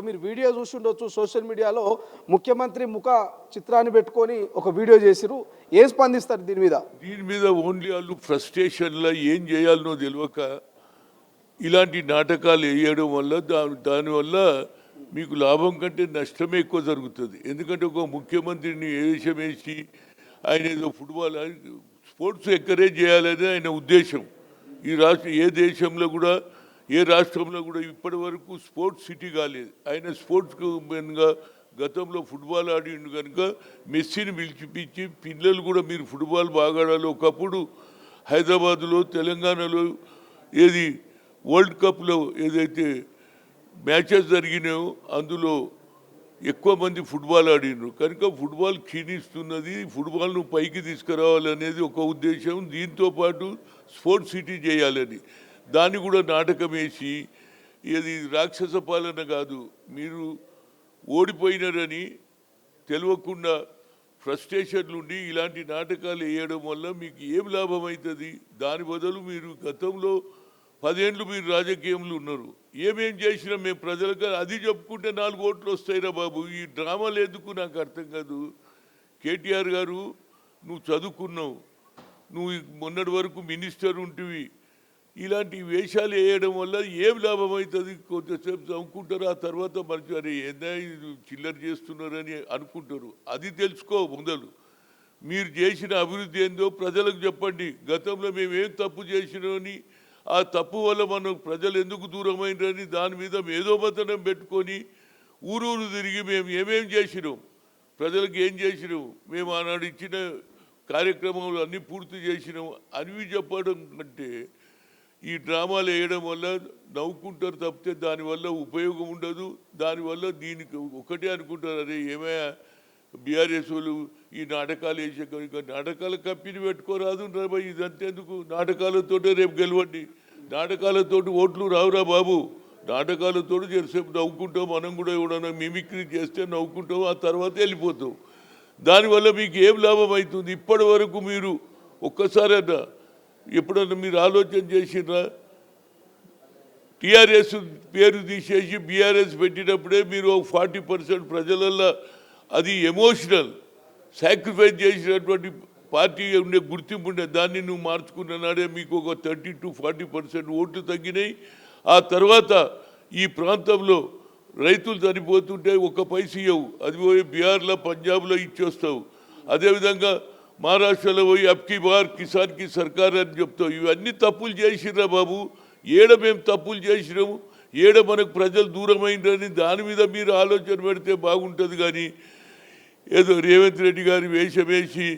మీరు video చూస్తుండొచ్చు social మీడియాలో ముఖ్యమంత్రి ముఖ చిత్రాన్ని పెట్టుకొని ఒక వీడియో చేసిరు. ఏం స్పందిస్తారు దీని మీద? దీని మీద ఓన్లీ వాళ్ళు ఫ్రస్ట్రేషన్లో ఏం చేయాలనో తెలియక ఇలాంటి నాటకాలు వేయడం వల్ల దానివల్ల మీకు లాభం కంటే నష్టమే ఎక్కువ జరుగుతుంది. ఎందుకంటే ఒక ముఖ్యమంత్రిని వేషం వేసి ఆయన ఏదో ఫుట్బాల్ స్పోర్ట్స్ ఎంకరేజ్ చేయాలనే ఆయన ఉద్దేశం. ఈ ఏ దేశంలో కూడా ఏ రాష్ట్రంలో కూడా ఇప్పటి వరకు స్పోర్ట్స్ సిటీ కాలేదు. ఆయన స్పోర్ట్స్కు మెయిన్గా గతంలో ఫుట్బాల్ ఆడిండు కనుక మెస్సీని పిలిచిపించి పిల్లలు కూడా మీరు ఫుట్బాల్ బాగా ఆడాలి. ఒకప్పుడు హైదరాబాదులో తెలంగాణలో ఏది వరల్డ్ కప్లో ఏదైతే మ్యాచెస్ జరిగినాయో అందులో ఎక్కువ మంది ఫుట్బాల్ ఆడినారు కనుక ఫుట్బాల్ క్షీణిస్తున్నది. ఫుట్బాల్ను పైకి తీసుకురావాలనేది ఒక ఉద్దేశం. దీంతోపాటు స్పోర్ట్స్ సిటీ చేయాలని దాన్ని కూడా నాటకం వేసి ఇది రాక్షస పాలన కాదు, మీరు ఓడిపోయినారని తెలియకుండా ఫ్రస్ట్రేషన్లు ఉండి ఇలాంటి నాటకాలు వేయడం వల్ల మీకు ఏం లాభం అవుతుంది? దాని బదులు మీరు గతంలో 10 ఏళ్ళు మీరు రాజకీయంలో ఉన్నారు, ఏమేం చేసినా మేము ప్రజలకు అది చెప్పుకుంటే 4 ఓట్లు వస్తాయిరా బాబు. ఈ డ్రామాలు ఎందుకు నాకు అర్థం కాదు. కేటీఆర్ గారు నువ్వు చదువుకున్నావు, నువ్వు మొన్నటి వరకు మినిస్టర్ ఉంటివి, ఇలాంటి వేషాలు వేయడం వల్ల ఏం లాభం అవుతుంది? కొంతసేపు చదువుకుంటారు, ఆ తర్వాత మంచి అరే ఏదైనా చిల్లర చేస్తున్నారని అనుకుంటారు. అది తెలుసుకో మొదలు. మీరు చేసిన అభివృద్ధి ఏందో ప్రజలకు చెప్పండి. గతంలో మేము ఏం తప్పు చేసినామని, ఆ తప్పు వల్ల మనం ప్రజలు ఎందుకు దూరమైనని దాని మీద మేధోమథనం పెట్టుకొని ఊరూరు తిరిగి మేము ఏమేం చేసినాం, ప్రజలకు ఏం చేసినాం, మేము ఆనాడు ఇచ్చిన కార్యక్రమాలు అన్నీ పూర్తి చేసినాం అనివి చెప్పడం కంటే ఈ డ్రామాలు వేయడం వల్ల నవ్వుకుంటారు తప్పితే దానివల్ల ఉపయోగం ఉండదు. దానివల్ల దీనికి ఒకటే అనుకుంటారు, అరే ఏమయ్యా బీఆర్ఎస్ వాళ్ళు ఈ నాటకాలు వేసే నాటకాల కంపెనీ పెట్టుకోరాదు రా, ఇదంతేందుకు? నాటకాలతోటే రేపు గెలవండి. నాటకాలతో ఓట్లు రావురా బాబు. నాటకాలతో చేసేపు నవ్వుకుంటాం, మనం కూడా ఎవడన్నా మిమిక్రీ చేస్తే నవ్వుకుంటాం, ఆ తర్వాత వెళ్ళిపోతాం. దానివల్ల మీకు ఏం లాభం అవుతుంది? ఇప్పటి వరకు మీరు ఒక్కసారి అన్నా ఎప్పుడన్నా మీరు ఆలోచన చేసినా? టీఆర్ఎస్ పేరు తీసేసి బీఆర్ఎస్ పెట్టినప్పుడే మీరు 40% ప్రజలల్లో అది ఎమోషనల్ సాక్రిఫైస్ చేసినటువంటి పార్టీ ఉండే గుర్తింపు ఉండే దాన్ని నువ్వు మార్చుకున్న నాడే మీకు ఒక 30 to 40% ఓట్లు తగ్గినాయి. ఆ తర్వాత ఈ ప్రాంతంలో రైతులు చనిపోతుంటే ఒక పైసా ఇవ్వవు, అది పోయి బీహార్లో పంజాబ్లో ఇచ్చేస్తావు. అదేవిధంగా మహారాష్ట్రలో పోయి అబ్కి బార్ కిసాన్కి సర్కార్ అని చెప్తావు. ఇవన్నీ తప్పులు చేసిర్రా బాబు. ఏడ మేము తప్పులు చేసినాము, ఏడ మనకు ప్రజలు దూరమైందని దాని మీద మీరు ఆలోచన పెడితే బాగుంటుంది. కానీ ఏదో రేవంత్ రెడ్డి గారి వేషం వేసి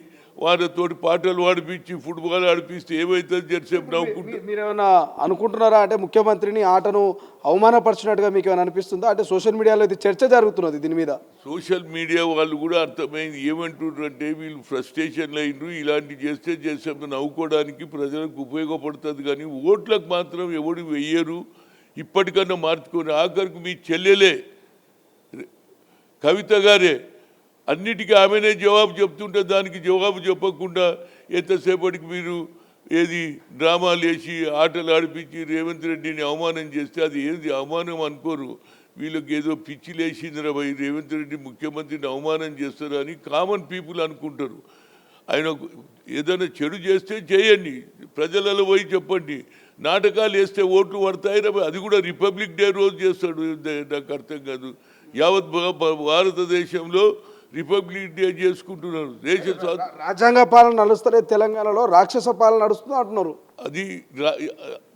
వాళ్ళతోటి పాటలు ఆడిపించి ఫుట్బాల్ ఆడిపిస్తే ఏమవుతుంది? జెర్సేపు నవ్వుకుంటారు. మీరేమైనా అనుకుంటున్నారా? అంటే ముఖ్యమంత్రిని ఆటను అవమానపరిచినట్టుగా మీకు ఏమైనా అనిపిస్తుందా? అంటే సోషల్ మీడియాలో ఇది చర్చ జరుగుతున్నది దీని మీద. సోషల్ మీడియా వాళ్ళు కూడా అర్థమైంది ఏమంటున్నారు అంటే వీళ్ళు ఫ్రస్ట్రేషన్లు అయినరు, ఇలాంటి చేస్తే నవ్వుకోవడానికి ప్రజలకు ఉపయోగపడుతుంది కానీ ఓట్లకు మాత్రం ఎవడు వెయ్యరు. ఇప్పటికన్నా మార్చుకొని ఆఖరికి మీ చెల్లెలే కవిత గారే అన్నిటికీ ఆమెనే జవాబు చెప్తుంటే దానికి జవాబు చెప్పకుండా ఎంతసేపటికి మీరు ఏది డ్రామాలు వేసి ఆటలు ఆడిపించి రేవంత్ రెడ్డిని అవమానం చేస్తే అది ఏది అవమానం అనుకోరు. వీళ్ళకి ఏదో పిచ్చి లేచిందిరా భయ్, రేవంత్ రెడ్డి ముఖ్యమంత్రిని అవమానం చేస్తారు అని కామన్ పీపుల్ అనుకుంటారు. ఆయన ఏదైనా చెడు చేస్తే చేయండి, ప్రజలలో పోయి చెప్పండి. నాటకాలు వేస్తే ఓట్లు పడతాయి రా, అది కూడా రిపబ్లిక్ డే రోజు చేస్తాడు. నాకు అర్థం కాదు. యావత్ భారతదేశంలో రిపబ్లిక్ డే చేసుకుంటున్నారు. రాజ్యాంగ పాలన నడుస్తలే, తెలంగాణలో రాక్షస పాలన నడుస్తుంది అంటున్నారు. అది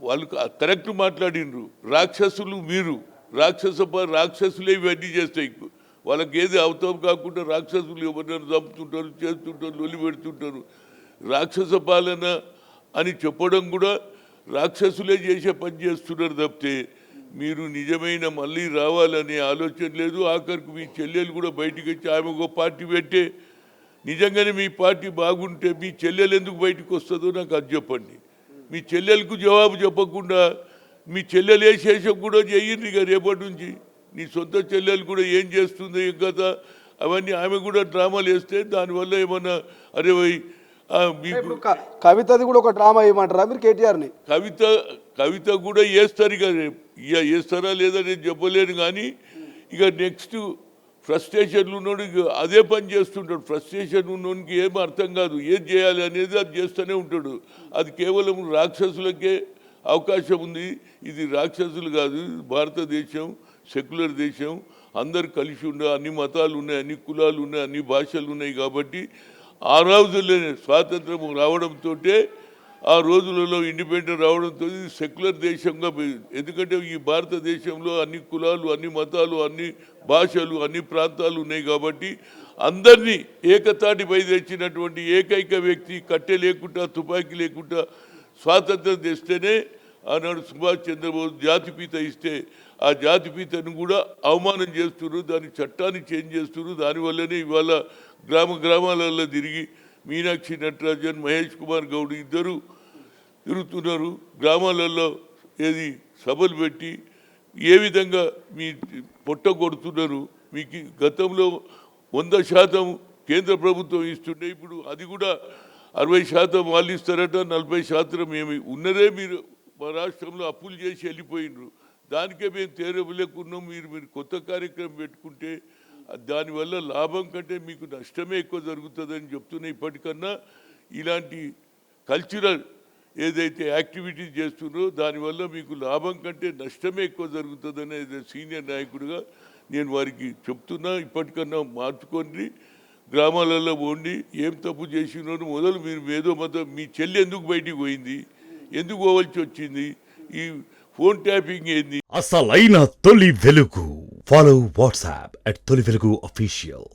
వాళ్ళు కరెక్ట్ మాట్లాడినరు. రాక్షసులు మీరు, రాక్షసులే ఇవన్నీ చేస్తాయి. వాళ్ళకి ఏది అవతం కాకుండా రాక్షసులు ఎవరినైనా చంపుతుంటారు, చేస్తుంటారు, లొల్లి పెడుతుంటారు. రాక్షస పాలన అని చెప్పడం కూడా రాక్షసులే చేసే పని చేస్తున్నారు తప్పితే మీరు నిజమైన మళ్ళీ రావాలనే ఆలోచన లేదు. ఆఖరికి మీ చెల్లెలు కూడా బయటికి వచ్చి ఆమె ఒక పార్టీ పెట్టే నిజంగానే మీ పార్టీ బాగుంటే మీ చెల్లెలు ఎందుకు బయటకు వస్తుందో నాకు అది చెప్పండి. మీ చెల్లెలకు జవాబు చెప్పకుండా మీ చెల్లెలు ఏ శేషం కూడా చెయ్యండి. ఇక రేపటి నుంచి నీ సొంత చెల్లెలు కూడా ఏం చేస్తుందో ఏం కదా అవన్నీ ఆమె కూడా డ్రామాలు వేస్తే దానివల్ల ఏమన్నా అరే కవితది కూడా ఒక డ్రామా వేయమంటారా మీరు కేటీఆర్ని? కవిత కూడా వేస్తారు. ఇక వేస్తారా లేదా నేను చెప్పలేను. కానీ ఇక నెక్స్ట్ ఫ్రస్ట్రేషన్లు ఉన్నోడు ఇక అదే పని చేస్తుంటాడు. ఫ్రస్ట్రేషన్ ఉన్నోనికి ఏం అర్థం కాదు, ఏం చేయాలి అనేది అది చేస్తూనే ఉంటాడు. అది కేవలం రాక్షసులకే అవకాశం ఉంది. ఇది రాక్షసులు కాదు, ఇది భారతదేశం సెక్యులర్ దేశం. అందరు కలిసి ఉండే, అన్ని మతాలు ఉన్నాయి, అన్ని కులాలు ఉన్నాయి, అన్ని భాషలు ఉన్నాయి. కాబట్టి ఆ రోజుల్లోనే స్వాతంత్రం రావడంతో, ఆ రోజులలో ఇండిపెండెంట్ రావడంతో ఇది సెక్యులర్ దేశంగా ఎందుకంటే ఈ భారతదేశంలో అన్ని కులాలు, అన్ని మతాలు, అన్ని భాషలు, అన్ని ప్రాంతాలు ఉన్నాయి. కాబట్టి అందరినీ ఏకతాటిపై తెచ్చినటువంటి ఏకైక వ్యక్తి కట్టె లేకుండా, తుపాకీ లేకుండా స్వాతంత్రం తెస్తేనే ఆనాడు సుభాష్ చంద్రబోస్ జాతిపిత ఇస్తే ఆ జాతిపితను కూడా అవమానం చేస్తున్నారు. దాని చట్టాన్ని చేంజ్ చేస్తున్నారు. దానివల్లనే ఇవాళ గ్రామాలలో తిరిగి మీనాక్షి నటరాజన్, మహేష్ కుమార్ గౌడ్ ఇద్దరు తిరుగుతున్నారు. గ్రామాలలో ఏది సభలు పెట్టి ఏ విధంగా మీ పొట్ట కొడుతున్నారు. మీకు గతంలో 100% కేంద్ర ప్రభుత్వం ఇస్తుండే, ఇప్పుడు అది కూడా 60% వాళ్ళు ఇస్తారట, 40% ఏమి ఉన్నదే. మీరు మా రాష్ట్రంలో అప్పులు చేసి వెళ్ళిపోయినరు. దానికే మేము తేరవలేకున్నాం. మీరు కొత్త కార్యక్రమం పెట్టుకుంటే దానివల్ల లాభం కంటే మీకు నష్టమే ఎక్కువ జరుగుతుందని చెప్తున్నా. ఇప్పటికన్నా ఇలాంటి కల్చరల్ ఏదైతే యాక్టివిటీస్ చేస్తున్నారో దానివల్ల మీకు లాభం కంటే నష్టమే ఎక్కువ జరుగుతుందని సీనియర్ నాయకుడిగా నేను వారికి చెప్తున్నా. ఇప్పటికన్నా మార్చుకోండి, గ్రామాలలో పోండి. ఏం తప్పు చేసినారు మొదలు మీరు ఏదో మతం, మీ చెల్లి ఎందుకు బయటికి పోయింది, ఎందుకు పోవాల్సి వచ్చింది, ఈ ఫోన్ ట్యాపింగ్ ఏంది, అసలైన తొలి వెలుగు. ఫాలో వాట్సాప్ @తొలి వెలుగు official.